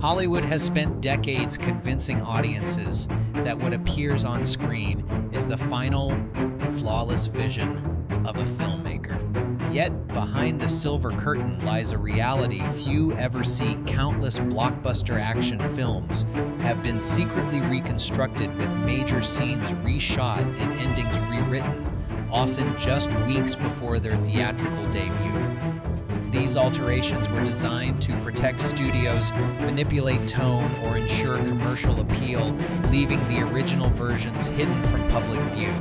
Hollywood has spent decades convincing audiences that what appears on screen is the final, flawless vision of a filmmaker. Yet, behind the silver curtain lies a reality few ever see. Countless blockbuster action films have been secretly reconstructed with major scenes reshot and endings rewritten, often just weeks before their theatrical debut. These alterations were designed to protect studios, manipulate tone, or ensure commercial appeal, leaving the original versions hidden from public view.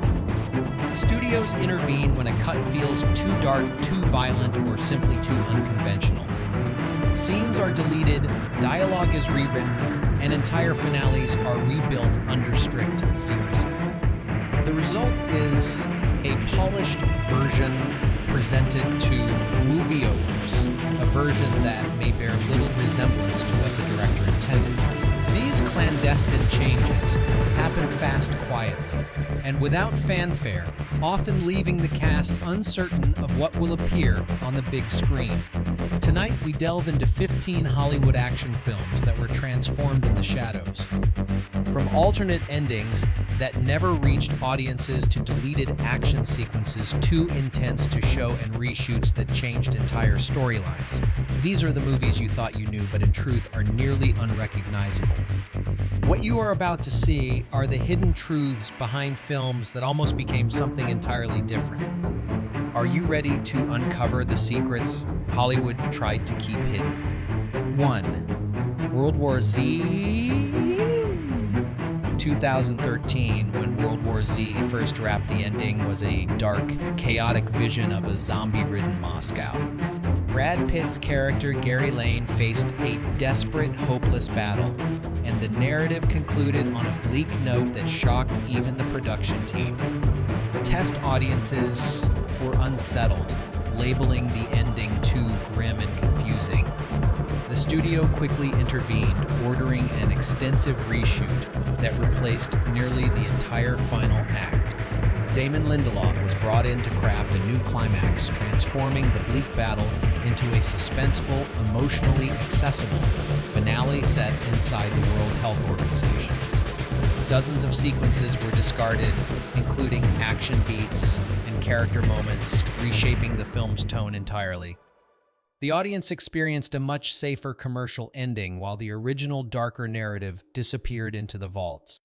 Studios intervene when a cut feels too dark, too violent, or simply too unconventional. Scenes are deleted, dialogue is rewritten, and entire finales are rebuilt under strict secrecy. The result is a polished version presented to moviegoers, a version that may bear little resemblance to what the director intended. These clandestine changes happen fast, quietly, and without fanfare, often leaving the cast uncertain of what will appear on the big screen. Tonight, we delve into 15 Hollywood action films that were transformed in the shadows. From alternate endings that never reached audiences to deleted action sequences too intense to show and reshoots that changed entire storylines. These are the movies you thought you knew, but in truth are nearly unrecognizable. What you are about to see are the hidden truths behind films that almost became something entirely different. Are you ready to uncover the secrets Hollywood tried to keep hidden? 1. World War Z. 2013, when World War Z first wrapped the ending, was a dark, chaotic vision of a zombie-ridden Moscow. Brad Pitt's character, Gary Lane, faced a desperate, hopeless battle, and the narrative concluded on a bleak note that shocked even the production team. Test audiences were unsettled, labeling the ending too grim and confusing. The studio quickly intervened, ordering an extensive reshoot that replaced nearly the entire final act. Damon Lindelof was brought in to craft a new climax, transforming the bleak battle into a suspenseful, emotionally accessible finale set inside the World Health Organization. Dozens of sequences were discarded, including action beats and character moments, reshaping the film's tone entirely. The audience experienced a much safer commercial ending, while the original darker narrative disappeared into the vaults.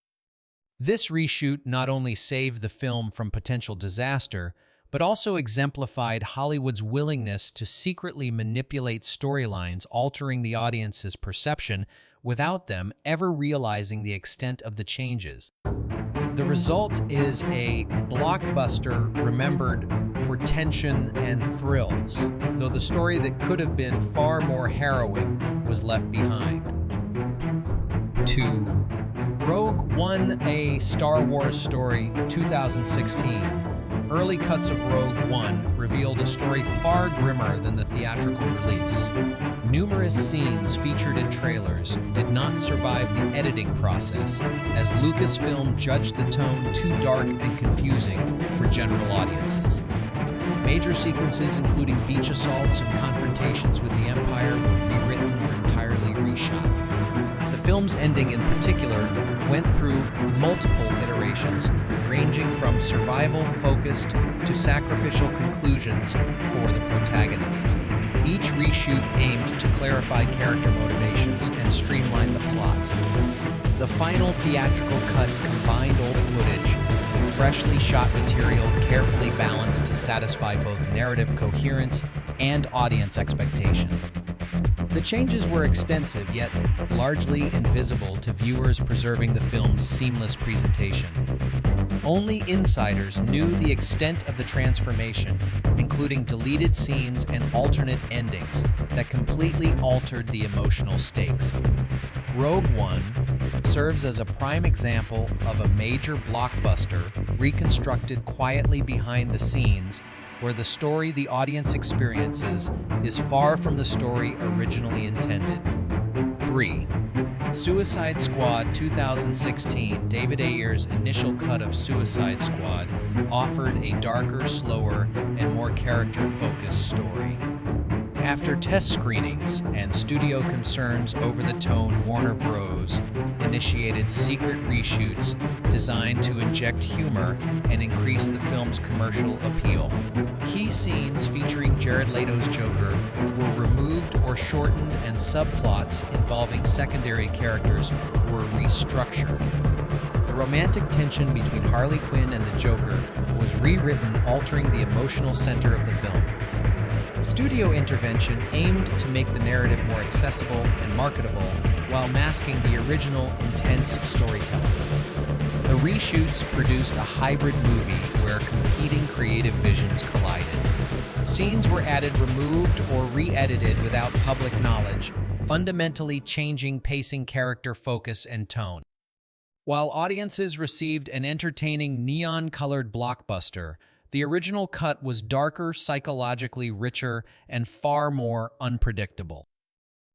This reshoot not only saved the film from potential disaster, but also exemplified Hollywood's willingness to secretly manipulate storylines, altering the audience's perception without them ever realizing the extent of the changes. The result is a blockbuster remembered for tension and thrills, though the story that could have been far more harrowing was left behind. 2. Rogue One, a Star Wars Story, 2016. Early cuts of Rogue One revealed a story far grimmer than the theatrical release. Numerous scenes featured in trailers did not survive the editing process, as Lucasfilm judged the tone too dark and confusing for general audiences. Major sequences, including beach assaults and confrontations with the Empire, were rewritten or entirely reshot. The film's ending in particular went through multiple iterations, ranging from survival-focused to sacrificial conclusions for the protagonists. Each reshoot aimed to clarify character motivations and streamline the plot. The final theatrical cut combined old footage with freshly shot material, carefully balanced to satisfy both narrative coherence and audience expectations. The changes were extensive, yet largely invisible to viewers, preserving the film's seamless presentation. Only insiders knew the extent of the transformation, including deleted scenes and alternate endings that completely altered the emotional stakes. Rogue One serves as a prime example of a major blockbuster reconstructed quietly behind the scenes, where the story the audience experiences is far from the story originally intended. 3. Suicide Squad 2016. David Ayer's initial cut of Suicide Squad offered a darker, slower, and more character-focused story. After test screenings and studio concerns over the tone Warner Bros. Initiated secret reshoots designed to inject humor and increase the film's commercial appeal. Key scenes featuring Jared Leto's Joker were removed or shortened, and subplots involving secondary characters were restructured. The romantic tension between Harley Quinn and the Joker was rewritten, altering the emotional center of the film. Studio intervention aimed to make the narrative more accessible and marketable while masking the original intense storytelling. The reshoots produced a hybrid movie where competing creative visions collided. Scenes were added, removed, or re-edited without public knowledge, fundamentally changing pacing, character focus, and tone. While audiences received an entertaining neon-colored blockbuster, the original cut was darker, psychologically richer, and far more unpredictable.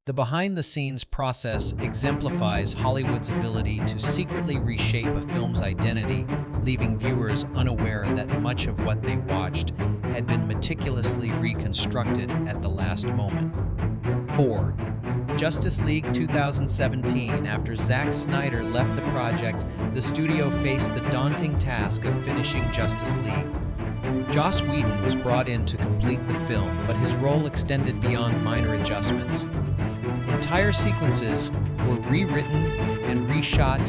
The behind-the-scenes process exemplifies Hollywood's ability to secretly reshape a film's identity, leaving viewers unaware that much of what they watched had been meticulously reconstructed at the last moment. 4. Justice League 2017. After Zack Snyder left the project, the studio faced the daunting task of finishing Justice League. Joss Whedon was brought in to complete the film, but his role extended beyond minor adjustments. Entire sequences were rewritten and reshot,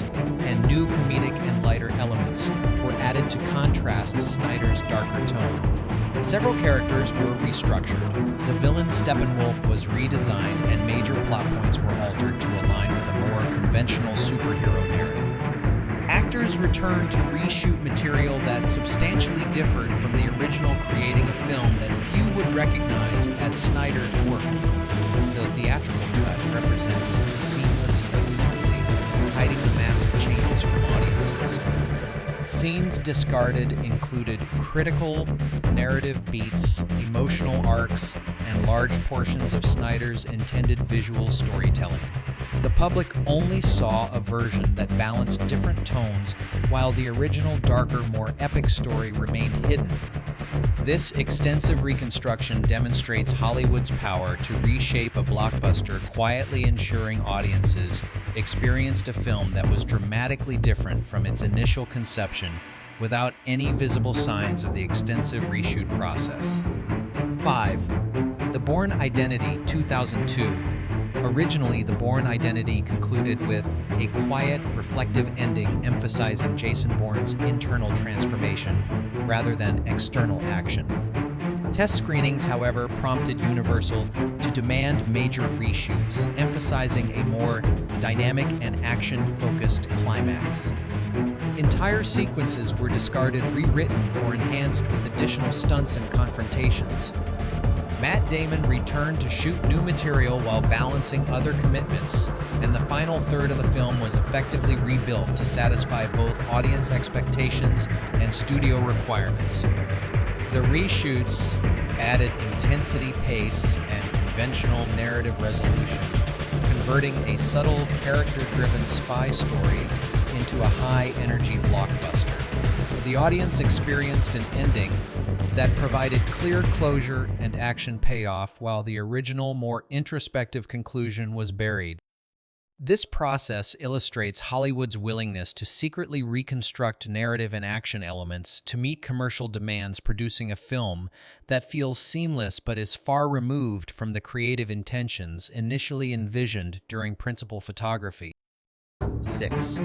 and new comedic and lighter elements were added to contrast Snyder's darker tone. Several characters were restructured. The villain Steppenwolf was redesigned, and major plot points were altered to align with a more conventional superhero narrative. Actors returned to reshoot material that substantially differed from the original, creating a film that few would recognize as Snyder's work. The theatrical cut represents a seamless assembly, hiding the massive changes from audiences. Scenes discarded included critical narrative beats, emotional arcs, and large portions of Snyder's intended visual storytelling. The public only saw a version that balanced different tones, while the original, darker, more epic story remained hidden. This extensive reconstruction demonstrates Hollywood's power to reshape a blockbuster, quietly ensuring audiences experienced a film that was dramatically different from its initial conception without any visible signs of the extensive reshoot process. 5. The Bourne Identity 2002. Originally, The Bourne Identity concluded with a quiet, reflective ending emphasizing Jason Bourne's internal transformation rather than external action. Test screenings, however, prompted Universal to demand major reshoots, emphasizing a more dynamic and action-focused climax. Entire sequences were discarded, rewritten, or enhanced with additional stunts and confrontations. Matt Damon returned to shoot new material while balancing other commitments, and the final third of the film was effectively rebuilt to satisfy both audience expectations and studio requirements. The reshoots added intensity, pace, and conventional narrative resolution, converting a subtle, character-driven spy story into a high-energy blockbuster. The audience experienced an ending that provided clear closure and action payoff, while the original, more introspective conclusion was buried. This process illustrates Hollywood's willingness to secretly reconstruct narrative and action elements to meet commercial demands, producing a film that feels seamless but is far removed from the creative intentions initially envisioned during principal photography. 6.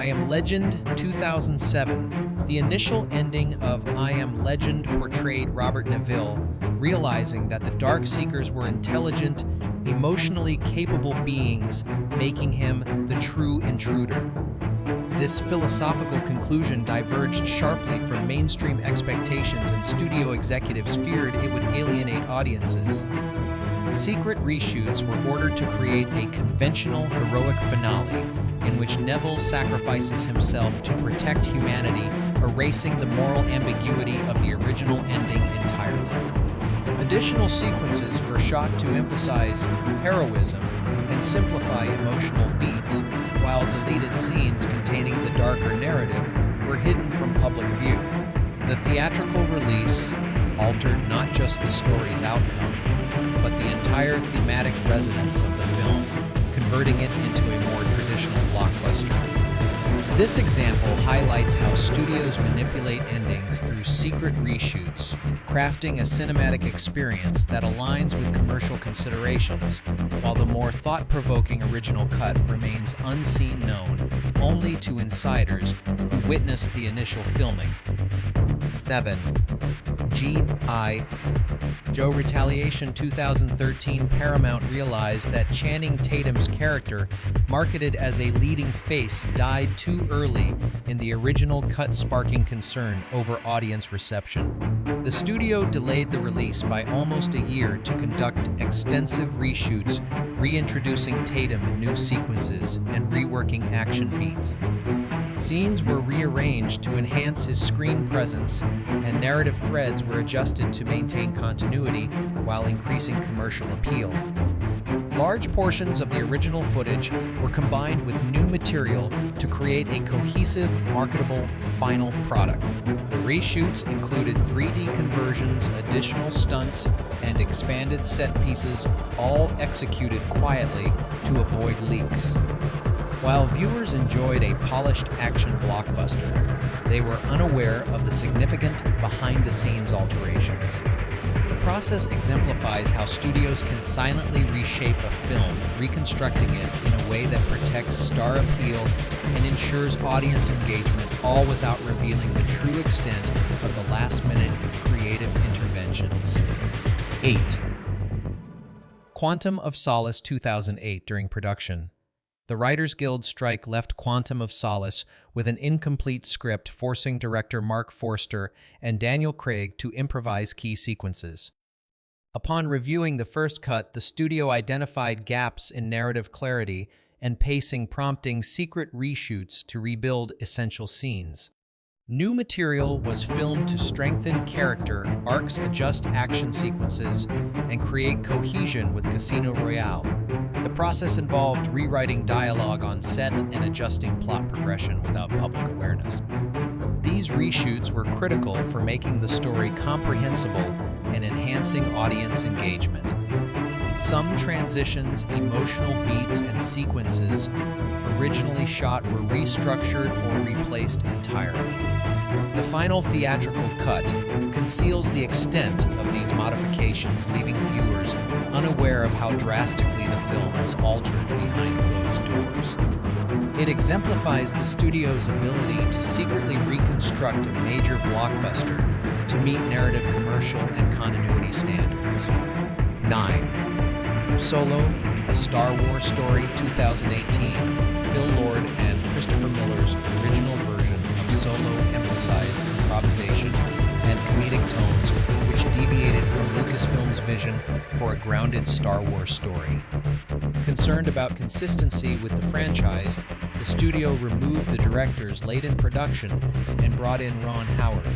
I Am Legend 2007. The initial ending of I Am Legend portrayed Robert Neville, realizing that the Darkseekers were intelligent, emotionally capable beings, making him the true intruder. This philosophical conclusion diverged sharply from mainstream expectations, and studio executives feared it would alienate audiences. Secret reshoots were ordered to create a conventional, heroic finale in which Neville sacrifices himself to protect humanity, erasing the moral ambiguity of the original ending entirely. Additional sequences were shot to emphasize heroism and simplify emotional beats, while deleted scenes containing the darker narrative were hidden from public view. The theatrical release altered not just the story's outcome, but the entire thematic resonance of the film, converting it into a more traditional blockbuster. This example highlights how studios manipulate endings through secret reshoots, crafting a cinematic experience that aligns with commercial considerations, while the more thought-provoking original cut remains unseen, known only to insiders who witnessed the initial filming. 7. G.I. Joe Retaliation 2013. Paramount realized that Channing Tatum's character, marketed as a leading face, died too early in the original cut, sparking concern over audience reception. The studio delayed the release by almost a year to conduct extensive reshoots, reintroducing Tatum in new sequences and reworking action beats. Scenes were rearranged to enhance his screen presence, and narrative threads were adjusted to maintain continuity while increasing commercial appeal. Large portions of the original footage were combined with new material to create a cohesive, marketable final product. The reshoots included 3D conversions, additional stunts, and expanded set pieces, all executed quietly to avoid leaks. While viewers enjoyed a polished action blockbuster, they were unaware of the significant behind-the-scenes alterations. The process exemplifies how studios can silently reshape a film, reconstructing it in a way that protects star appeal and ensures audience engagement, all without revealing the true extent of the last-minute creative interventions. 8. Quantum of Solace 2008. During production, the Writers Guild strike left Quantum of Solace with an incomplete script, forcing director Mark Forster and Daniel Craig to improvise key sequences. Upon reviewing the first cut, the studio identified gaps in narrative clarity and pacing, prompting secret reshoots to rebuild essential scenes. New material was filmed to strengthen character arcs, adjust action sequences, and create cohesion with Casino Royale. The process involved rewriting dialogue on set and adjusting plot progression without public awareness. These reshoots were critical for making the story comprehensible and enhancing audience engagement. Some transitions, emotional beats, and sequences originally shot were restructured or replaced entirely. The final theatrical cut conceals the extent of these modifications, leaving viewers unaware of how drastically the film was altered behind closed doors. It exemplifies the studio's ability to secretly reconstruct a major blockbuster to meet narrative, commercial, and continuity standards. 9. Solo, a Star Wars Story 2018. Phil Lord and Christopher Miller's original version of Solo emphasized improvisation and comedic tones, which deviated from Lucasfilm's vision for a grounded Star Wars story. Concerned about consistency with the franchise, the studio removed the directors late in production and brought in Ron Howard.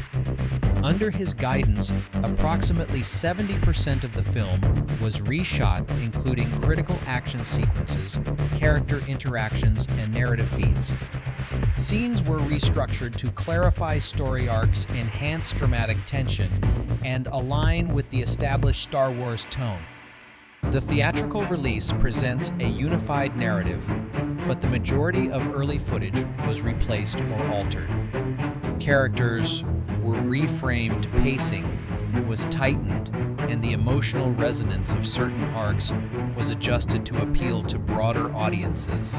Under his guidance, approximately 70% of the film was reshot, including critical action sequences, character interactions, and narrative beats. Scenes were restructured to clarify story arcs, enhance dramatic tension, and align with the established Star Wars tone. The theatrical release presents a unified narrative, but the majority of early footage was replaced or altered. Characters were reframed, pacing was tightened, and the emotional resonance of certain arcs was adjusted to appeal to broader audiences.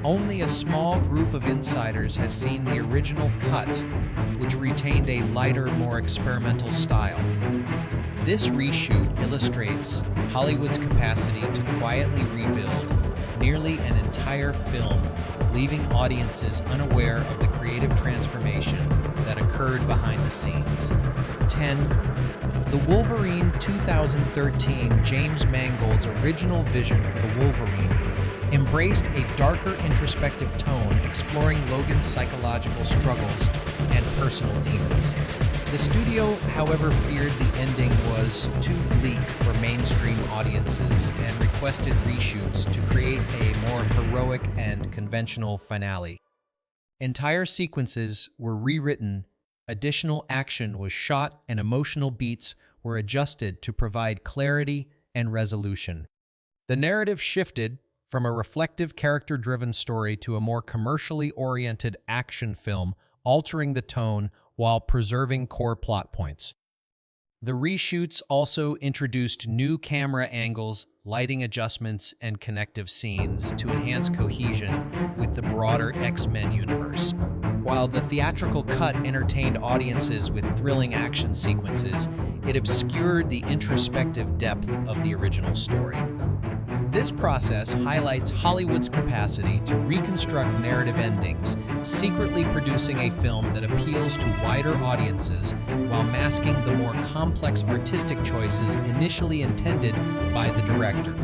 Only a small group of insiders has seen the original cut, which retained a lighter, more experimental style. This reshoot illustrates Hollywood's capacity to quietly rebuild nearly an entire film, leaving audiences unaware of the creative transformation that occurred behind the scenes. 10. The Wolverine 2013. James Mangold's original vision for the Wolverine embraced a darker, introspective tone, exploring Logan's psychological struggles and personal demons. The studio, however, feared the ending was too bleak for mainstream audiences and requested reshoots to create a more heroic and conventional finale. Entire sequences were rewritten, additional action was shot, and emotional beats were adjusted to provide clarity and resolution. The narrative shifted from a reflective, character-driven story to a more commercially oriented action film, altering the tone while preserving core plot points. The reshoots also introduced new camera angles, lighting adjustments, and connective scenes to enhance cohesion with the broader X-Men universe. While the theatrical cut entertained audiences with thrilling action sequences, it obscured the introspective depth of the original story. This process highlights Hollywood's capacity to reconstruct narrative endings, secretly producing a film that appeals to wider audiences while masking the more complex artistic choices initially intended by the director.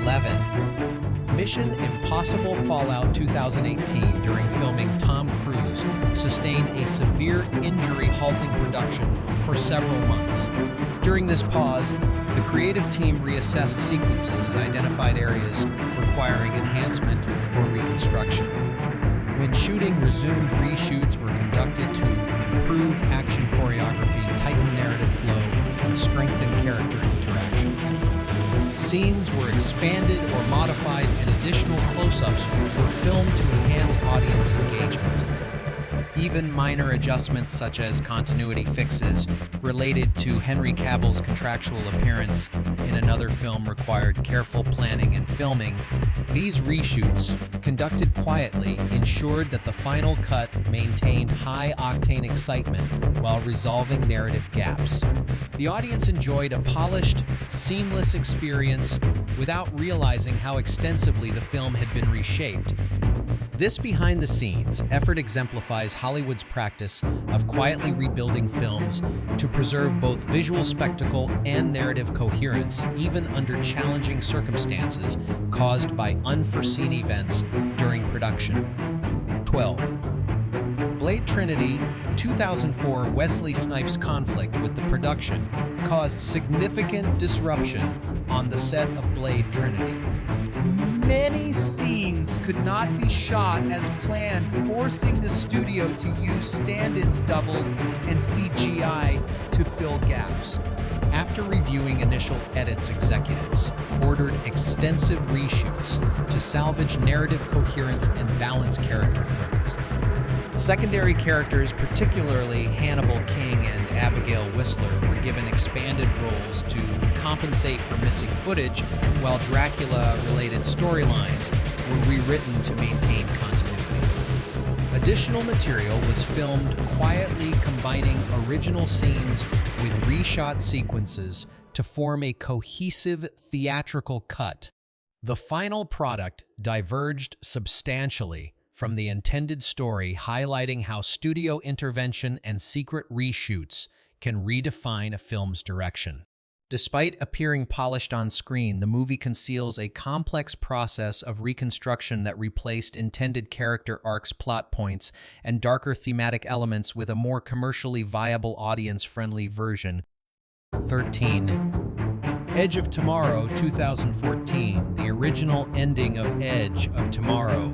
11. Mission Impossible Fallout 2018. During filming, Tom Cruise sustained a severe injury, halting production for several months. During this pause, the creative team reassessed sequences and identified areas requiring enhancement or reconstruction. When shooting resumed, reshoots were conducted to improve action choreography, tighten narrative flow, and strengthen character interactions. Scenes were expanded or modified, and additional close-ups were filmed to enhance audience engagement. Even minor adjustments such as continuity fixes related to Henry Cavill's contractual appearance in another film required careful planning and filming. These reshoots, conducted quietly, ensured that the final cut maintained high-octane excitement while resolving narrative gaps. The audience enjoyed a polished, seamless experience without realizing how extensively the film had been reshaped. This behind-the-scenes effort exemplifies Hollywood's practice of quietly rebuilding films to preserve both visual spectacle and narrative coherence, even under challenging circumstances caused by unforeseen events during production. 12. Blade Trinity 2004. Wesley Snipes' conflict with the production caused significant disruption on the set of Blade Trinity. Many scenes could not be shot as planned, forcing the studio to use stand-ins, doubles, and CGI to fill gaps. After reviewing initial edits, executives ordered extensive reshoots to salvage narrative coherence and balance character focus. Secondary characters, particularly Hannibal King and Abigail Whistler, were given expanded roles to compensate for missing footage, while Dracula-related storylines were rewritten to maintain continuity. Additional material was filmed quietly, combining original scenes with reshot sequences to form a cohesive theatrical cut. The final product diverged substantially from the intended story, highlighting how studio intervention and secret reshoots can redefine a film's direction. Despite appearing polished on screen, the movie conceals a complex process of reconstruction that replaced intended character arcs, plot points, and darker thematic elements with a more commercially viable, audience-friendly version. 13. Edge of Tomorrow 2014. The original ending of Edge of Tomorrow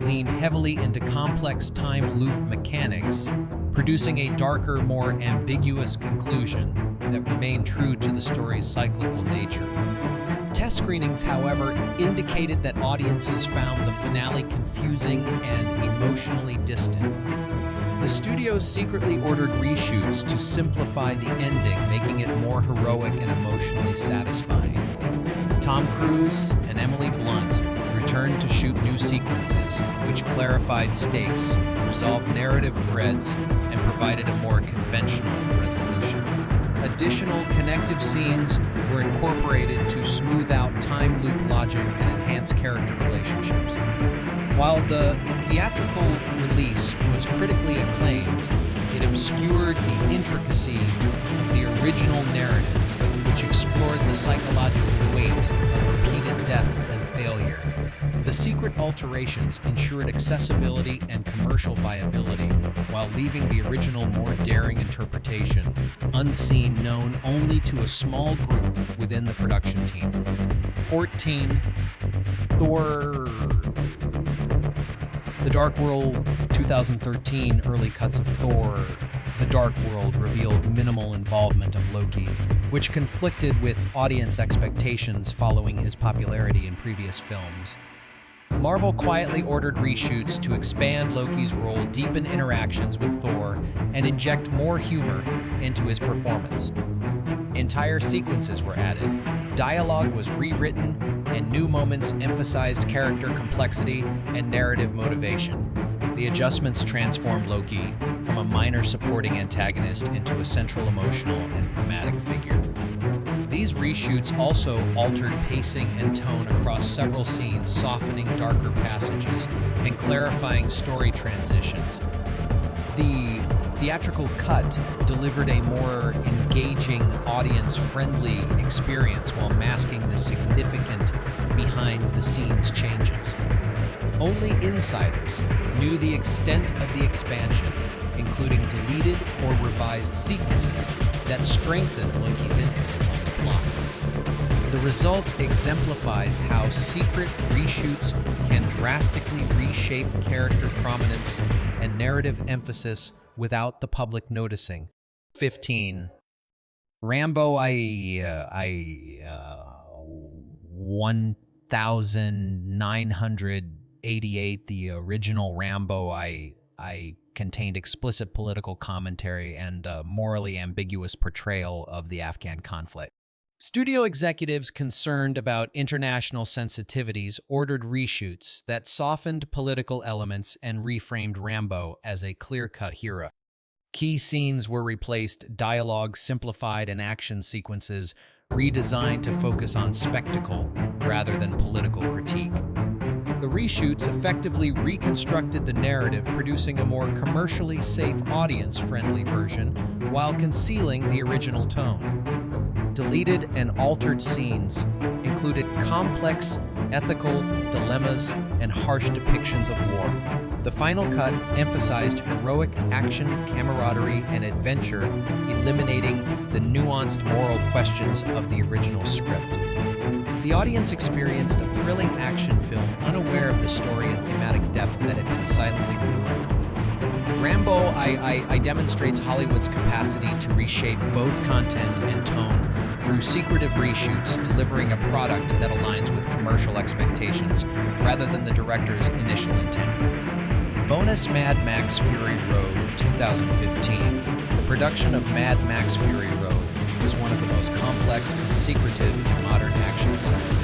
leaned heavily into complex time loop mechanics, producing a darker, more ambiguous conclusion that remained true to the story's cyclical nature. Test screenings, however, indicated that audiences found the finale confusing and emotionally distant. The studio secretly ordered reshoots to simplify the ending, making it more heroic and emotionally satisfying. Tom Cruise and Emily Blunt returned to shoot new sequences, which clarified stakes, resolved narrative threads, and provided a more conventional resolution. Additional connective scenes were incorporated to smooth out time loop logic and enhance character relationships. While the theatrical release was critically acclaimed, it obscured the intricacy of the original narrative, which explored the psychological weight of repeated death and failure. The secret alterations ensured accessibility and commercial viability, while leaving the original more daring interpretation unseen, known only to a small group within the production team. 14. Thor: The Dark World 2013. Early cuts of Thor The Dark World revealed minimal involvement of Loki, which conflicted with audience expectations following his popularity in previous films. Marvel quietly ordered reshoots to expand Loki's role, deepen interactions with Thor, and inject more humor into his performance. Entire sequences were added, dialogue was rewritten, and new moments emphasized character complexity and narrative motivation. The adjustments transformed Loki from a minor supporting antagonist into a central emotional and thematic figure. These reshoots also altered pacing and tone across several scenes, softening darker passages and clarifying story transitions. The theatrical cut delivered a more engaging, audience-friendly experience while masking the significant behind-the-scenes changes. Only insiders knew the extent of the expansion, including deleted or revised sequences that strengthened Loki's influence on the plot. The result exemplifies how secret reshoots can drastically reshape character prominence and narrative emphasis without the public noticing. 15. Rambo 1988, the original Rambo contained explicit political commentary and a morally ambiguous portrayal of the Afghan conflict. Studio executives concerned about international sensitivities ordered reshoots that softened political elements and reframed Rambo as a clear-cut hero. Key scenes were replaced, dialogue simplified, and action sequences redesigned to focus on spectacle rather than political critique. The reshoots effectively reconstructed the narrative, producing a more commercially safe, audience-friendly version while concealing the original tone. Deleted and altered scenes included complex ethical dilemmas and harsh depictions of war. The final cut emphasized heroic action, camaraderie, and adventure, eliminating the nuanced moral questions of the original script. The audience experienced a thrilling action film unaware of the story and thematic depth that had been silently removed. Rambo I demonstrates Hollywood's capacity to reshape both content and tone through secretive reshoots, delivering a product that aligns with commercial expectations rather than the director's initial intent. Bonus: Mad Max Fury Road 2015. The production of Mad Max Fury Road was one of the most complex and secretive in modern action cinema.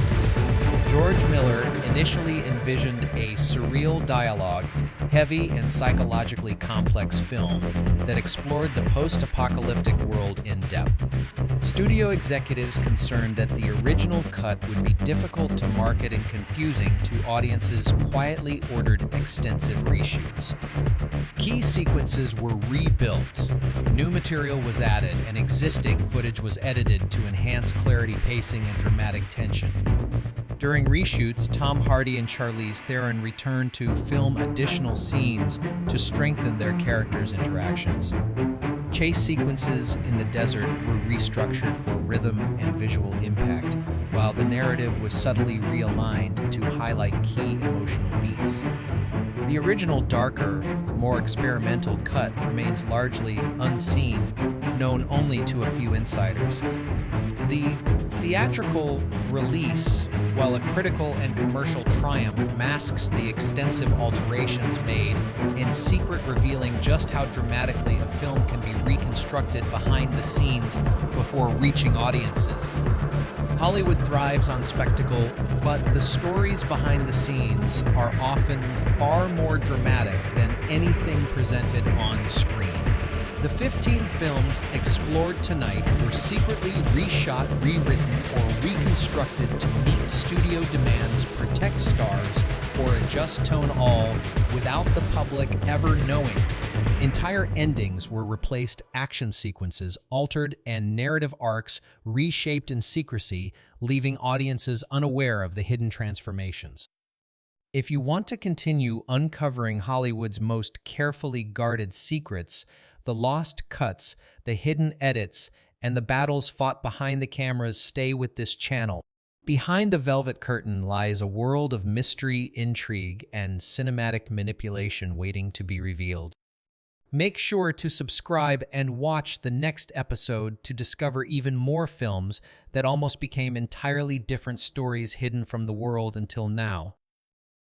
George Miller initially envisioned a surreal dialogue, heavy and psychologically complex film that explored the post-apocalyptic world in depth. Studio executives concerned that the original cut would be difficult to market and confusing to audiences quietly ordered extensive reshoots. Key sequences were rebuilt, new material was added, and existing footage was edited to enhance clarity, pacing, and dramatic tension. During reshoots, Tom Hardy and Charlize Theron returned to film additional scenes to strengthen their characters' interactions. Chase sequences in the desert were restructured for rhythm and visual impact, while the narrative was subtly realigned to highlight key emotional beats. The original darker, more experimental cut remains largely unseen, known only to a few insiders. The theatrical release, while a critical and commercial triumph, masks the extensive alterations made in secret, revealing just how dramatically a film can be reconstructed behind the scenes before reaching audiences. Hollywood thrives on spectacle, but the stories behind the scenes are often far more dramatic than anything presented on screen. The 15 films explored tonight were secretly reshot, rewritten, or reconstructed to meet studio demands, protect stars, or adjust tone, all without the public ever knowing. Entire endings were replaced, action sequences altered, and narrative arcs reshaped in secrecy, leaving audiences unaware of the hidden transformations. If you want to continue uncovering Hollywood's most carefully guarded secrets, the lost cuts, the hidden edits, and the battles fought behind the cameras, stay with this channel. Behind the velvet curtain lies a world of mystery, intrigue, and cinematic manipulation waiting to be revealed. Make sure to subscribe and watch the next episode to discover even more films that almost became entirely different stories hidden from the world until now.